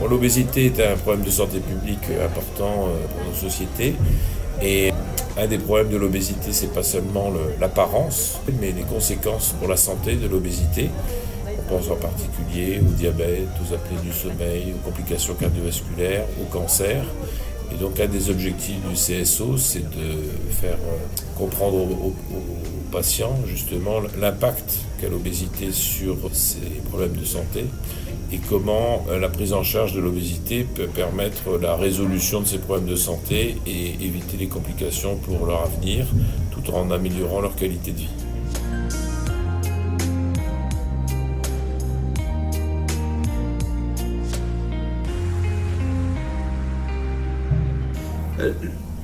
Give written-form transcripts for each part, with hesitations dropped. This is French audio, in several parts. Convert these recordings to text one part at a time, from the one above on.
Bon, l'obésité est un problème de santé publique important pour nos sociétés. Et un des problèmes de l'obésité, c'est pas seulement l'apparence, mais les conséquences pour la santé de l'obésité. On pense en particulier au diabète, aux apnées du sommeil, aux complications cardiovasculaires, au cancer. Et donc un des objectifs du CSO, c'est de faire comprendre aux patients justement l'impact qu'a l'obésité sur ces problèmes de santé et comment la prise en charge de l'obésité peut permettre la résolution de ces problèmes de santé et éviter les complications pour leur avenir tout en améliorant leur qualité de vie.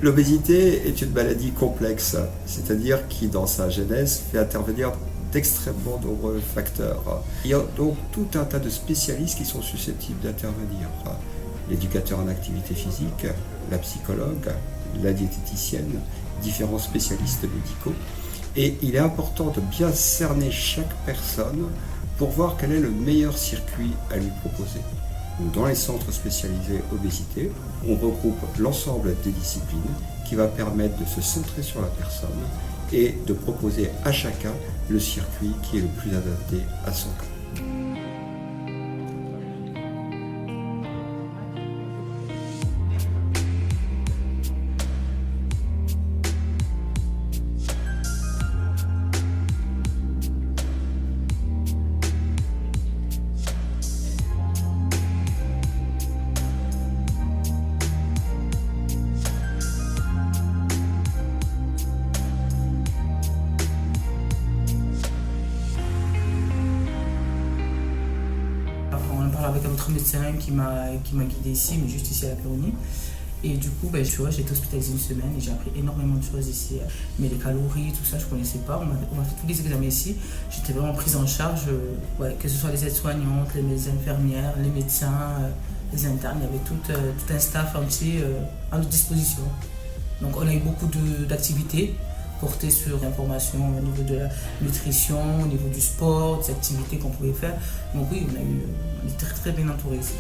L'obésité est une maladie complexe, c'est-à-dire qui, dans sa genèse, fait intervenir d'extrêmement nombreux facteurs. Il y a donc tout un tas de spécialistes qui sont susceptibles d'intervenir. L'éducateur en activité physique, la psychologue, la diététicienne, différents spécialistes médicaux. Et il est important de bien cerner chaque personne pour voir quel est le meilleur circuit à lui proposer. Dans les centres spécialisés obésité, on regroupe l'ensemble des disciplines qui va permettre de se centrer sur la personne et de proposer à chacun le circuit qui est le plus adapté à son cas. Avec un autre médecin qui m'a guidée ici, mais juste ici à la Péronie. Et du coup, j'ai été hospitalisée une semaine et j'ai appris énormément de choses ici. Mais les calories, tout ça, je ne connaissais pas. On m'a fait tous les examens ici. J'étais vraiment prise en charge, que ce soit les aides-soignantes, les infirmières, les médecins, les internes. Il y avait tout un staff entier à notre disposition. Donc on a eu beaucoup d'activités portées sur l'information au niveau de la nutrition, au niveau du sport, des activités qu'on pouvait faire. Donc oui, on est très très bien entourés ici.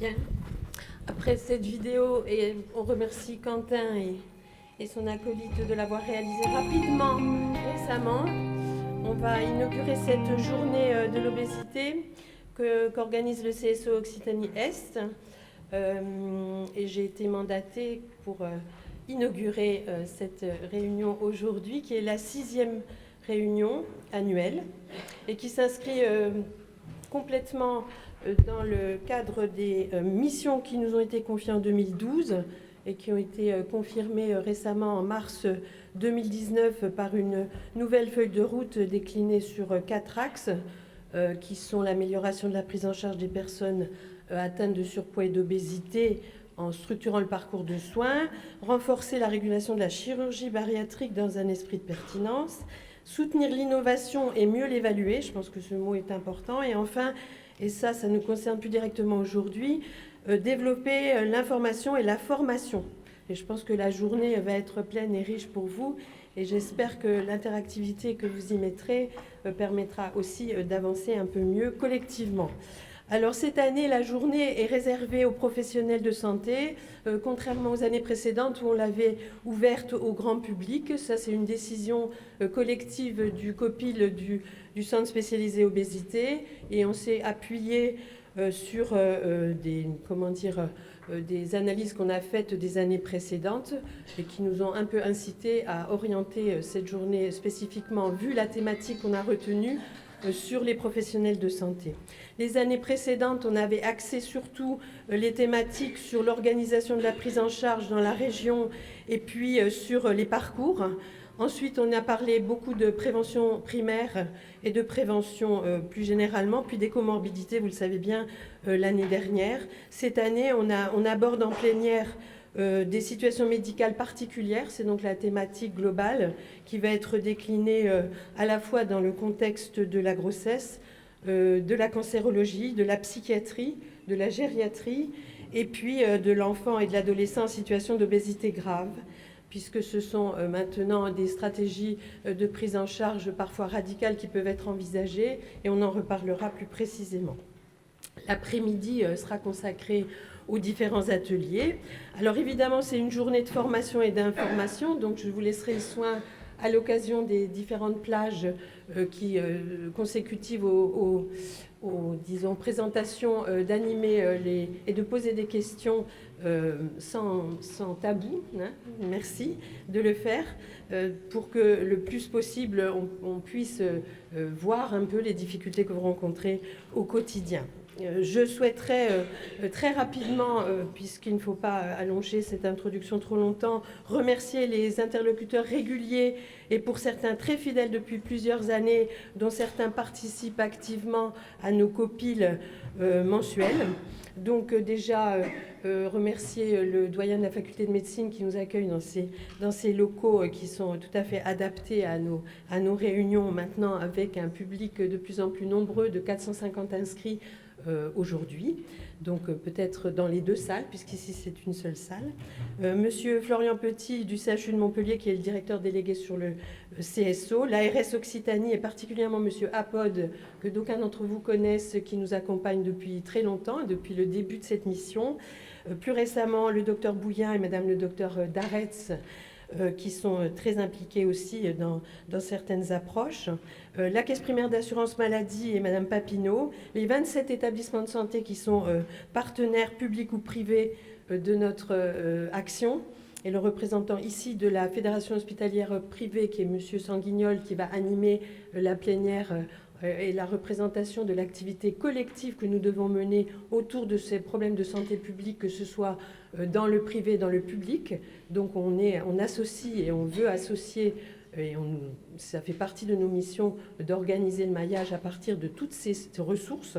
Bien. Après cette vidéo, et on remercie Quentin et son acolyte de l'avoir réalisée rapidement, récemment. On va inaugurer cette journée de l'obésité qu'organise le CSO Occitanie-Est. Et j'ai été mandatée pour inaugurer cette réunion aujourd'hui, qui est la 6e réunion annuelle et qui s'inscrit complètement dans le cadre des missions qui nous ont été confiées en 2012 et qui ont été confirmées récemment en mars 2019 par une nouvelle feuille de route déclinée sur 4 axes qui sont l'amélioration de la prise en charge des personnes atteintes de surpoids et d'obésité en structurant le parcours de soins, renforcer la régulation de la chirurgie bariatrique dans un esprit de pertinence, soutenir l'innovation et mieux l'évaluer, je pense que ce mot est important, et enfin, et ça nous concerne plus directement aujourd'hui, développer l'information et la formation. Et je pense que la journée va être pleine et riche pour vous, et j'espère que l'interactivité que vous y mettrez permettra aussi d'avancer un peu mieux collectivement. Alors cette année, la journée est réservée aux professionnels de santé, contrairement aux années précédentes où on l'avait ouverte au grand public. Ça, c'est une décision collective du COPIL du Centre spécialisé obésité, et on s'est appuyé sur des analyses qu'on a faites des années précédentes et qui nous ont un peu incité à orienter cette journée spécifiquement, vu la thématique qu'on a retenue, sur les professionnels de santé. Les années précédentes, on avait axé surtout les thématiques sur l'organisation de la prise en charge dans la région et puis sur les parcours. Ensuite, on a parlé beaucoup de prévention primaire et de prévention plus généralement, puis des comorbidités, vous le savez bien, l'année dernière. Cette année, on aborde en plénière des situations médicales particulières, c'est donc la thématique globale qui va être déclinée à la fois dans le contexte de la grossesse, de la cancérologie, de la psychiatrie, de la gériatrie, et puis de l'enfant et de l'adolescent en situation d'obésité grave, puisque ce sont maintenant des stratégies de prise en charge parfois radicales qui peuvent être envisagées, et on en reparlera plus précisément. L'après-midi sera consacré aux différents ateliers. Alors évidemment, c'est une journée de formation et d'information, donc je vous laisserai le soin à l'occasion des différentes plages consécutives aux disons, présentations, d'animer et de poser des questions sans tabou. Hein, merci de le faire pour que le plus possible on puisse voir un peu les difficultés que vous rencontrez au quotidien. Je souhaiterais très rapidement, puisqu'il ne faut pas allonger cette introduction trop longtemps, remercier les interlocuteurs réguliers et pour certains très fidèles depuis plusieurs années, dont certains participent activement à nos copiles mensuelles. Donc déjà, remercier le doyen de la faculté de médecine qui nous accueille dans ces locaux qui sont tout à fait adaptés à nos réunions maintenant, avec un public de plus en plus nombreux, de 450 inscrits aujourd'hui, donc peut-être dans les deux salles, puisqu'ici c'est une seule salle. Monsieur Florian Petit du CHU de Montpellier, qui est le directeur délégué sur le CSO, l'ARS Occitanie et particulièrement monsieur Apod, que d'aucuns d'entre vous connaissent, qui nous accompagne depuis très longtemps, depuis le début de cette mission. Plus récemment, le docteur Bouillin et madame le docteur Daretz, qui sont très impliqués aussi dans certaines approches. La Caisse primaire d'assurance maladie et Madame Papineau, les 27 établissements de santé qui sont partenaires publics ou privés de notre action, et le représentant ici de la Fédération hospitalière privée, qui est Monsieur Sanguignol, qui va animer la plénière et la représentation de l'activité collective que nous devons mener autour de ces problèmes de santé publique, que ce soit dans le privé, dans le public. Donc on associe et on veut associer, et ça fait partie de nos missions d'organiser le maillage à partir de toutes ces ressources.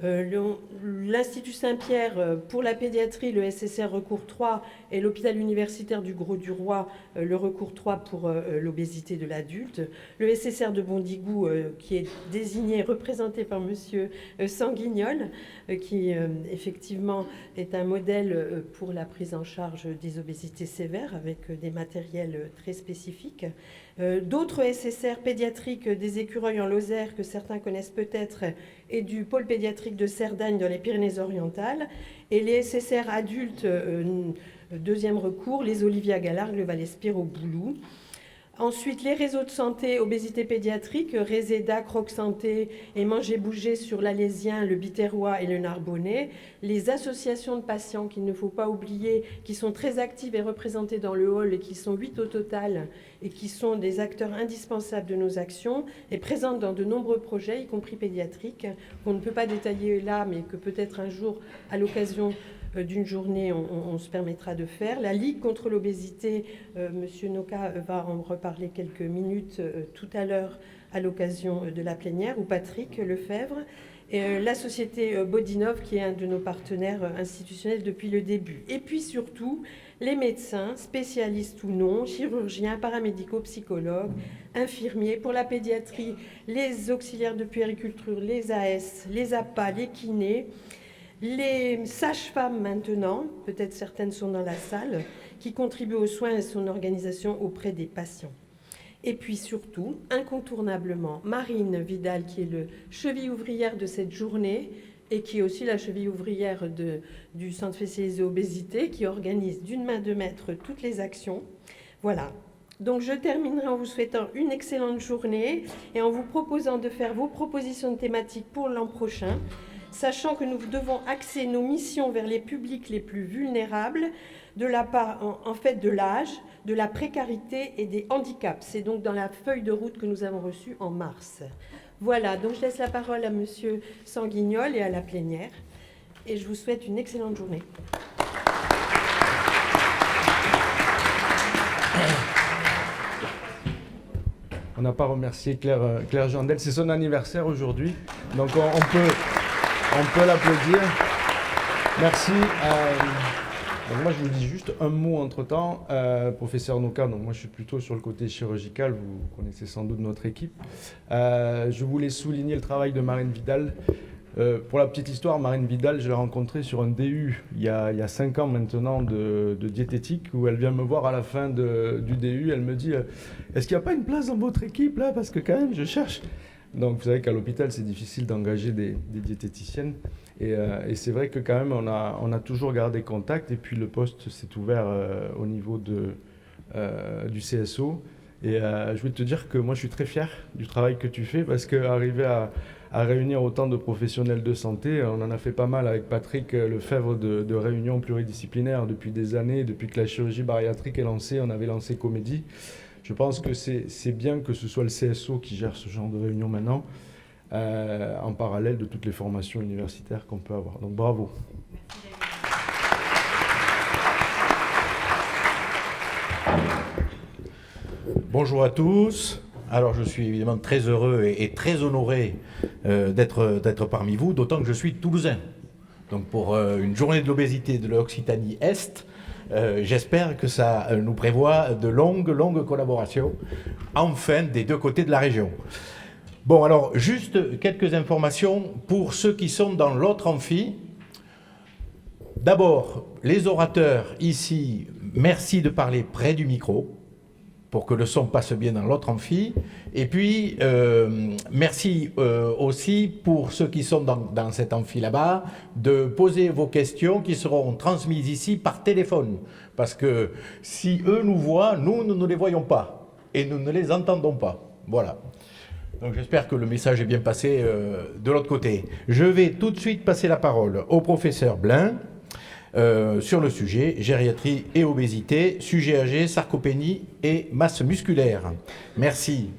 L'Institut Saint-Pierre pour la pédiatrie, le SSR recours 3, et l'hôpital universitaire du Grau-du-Roi, le recours 3 pour l'obésité de l'adulte. Le SSR de Bondigou, qui est désigné, représenté par monsieur Sanguignol, qui effectivement est un modèle pour la prise en charge des obésités sévères avec des matériels très spécifiques. D'autres SSR pédiatriques des Écureuils en Lozère, que certains connaissent peut-être, et du pôle pédiatrique de Cerdagne dans les Pyrénées-Orientales, et les SSR adultes, deuxième recours, les Olivia Galargue, le Val-Espire au Boulou. Ensuite, les réseaux de santé, obésité pédiatrique, Réséda, Croc Santé et Manger Bouger sur l'Alésien, le Biterrois et le Narbonnais. Les associations de patients qu'il ne faut pas oublier, qui sont très actives et représentées dans le hall, et qui sont 8 au total, et qui sont des acteurs indispensables de nos actions, et présentes dans de nombreux projets, y compris pédiatriques, qu'on ne peut pas détailler là, mais que peut-être un jour, à l'occasion d'une journée, on se permettra de faire. La Ligue contre l'obésité, Monsieur Noka va en reparler quelques minutes tout à l'heure à l'occasion de la plénière, ou Patrick Lefebvre, et la société Bodinov, qui est un de nos partenaires institutionnels depuis le début. Et puis surtout, les médecins, spécialistes ou non, chirurgiens, paramédicaux, psychologues, infirmiers, pour la pédiatrie, les auxiliaires de puériculture, les AS, les APA, les kinés, les sages-femmes maintenant, peut-être certaines sont dans la salle, qui contribuent aux soins et son organisation auprès des patients. Et puis surtout, incontournablement, Marine Vidal, qui est le cheville ouvrière de cette journée et qui est aussi la cheville ouvrière du Centre spécialisé obésité, qui organise d'une main de maître toutes les actions. Voilà. Donc je terminerai en vous souhaitant une excellente journée et en vous proposant de faire vos propositions de thématiques pour l'an prochain, sachant que nous devons axer nos missions vers les publics les plus vulnérables, de la part en fait de l'âge, de la précarité et des handicaps. C'est donc dans la feuille de route que nous avons reçue en mars. Voilà, donc je laisse la parole à Monsieur Sanguignol et à la plénière. Et je vous souhaite une excellente journée. On n'a pas remercié Claire Jandel. C'est son anniversaire aujourd'hui, donc on peut l'applaudir. Merci. Donc moi, je vous dis juste un mot entre-temps. Professeur Noka, donc moi je suis plutôt sur le côté chirurgical, vous connaissez sans doute notre équipe. Je voulais souligner le travail de Marine Vidal. Pour la petite histoire, Marine Vidal, je l'ai rencontrée sur un DU il y a 5 ans maintenant de diététique, où elle vient me voir à la fin du DU, elle me dit est-ce qu'il n'y a pas une place dans votre équipe là, parce que quand même je cherche. Donc vous savez qu'à l'hôpital c'est difficile d'engager des diététiciennes, et c'est vrai que quand même on a toujours gardé contact, et puis le poste s'est ouvert au niveau du CSO, et je voulais te dire que moi je suis très fier du travail que tu fais, parce qu'arriver à réunir autant de professionnels de santé, on en a fait pas mal avec Patrick Lefebvre de réunions pluridisciplinaires depuis des années, depuis que la chirurgie bariatrique est lancée, on avait lancé Comédie. Je pense que c'est bien que ce soit le CSO qui gère ce genre de réunion maintenant, en parallèle de toutes les formations universitaires qu'on peut avoir. Donc bravo. Bonjour à tous. Alors je suis évidemment très heureux et très honoré d'être parmi vous, d'autant que je suis toulousain. Donc pour une journée de l'obésité de l'Occitanie-Est, j'espère que ça nous prévoit de longues collaborations, enfin des deux côtés de la région. Bon, alors juste quelques informations pour ceux qui sont dans l'autre amphi. D'abord, les orateurs ici, merci de parler près du micro, pour que le son passe bien dans l'autre amphi. Et puis, merci aussi pour ceux qui sont dans cet amphi là-bas, de poser vos questions qui seront transmises ici par téléphone. Parce que si eux nous voient, nous ne les voyons pas. Et nous ne les entendons pas. Voilà. Donc j'espère que le message est bien passé de l'autre côté. Je vais tout de suite passer la parole au professeur Blin, sur le sujet gériatrie et obésité, sujet âgé, sarcopénie et masse musculaire. Merci.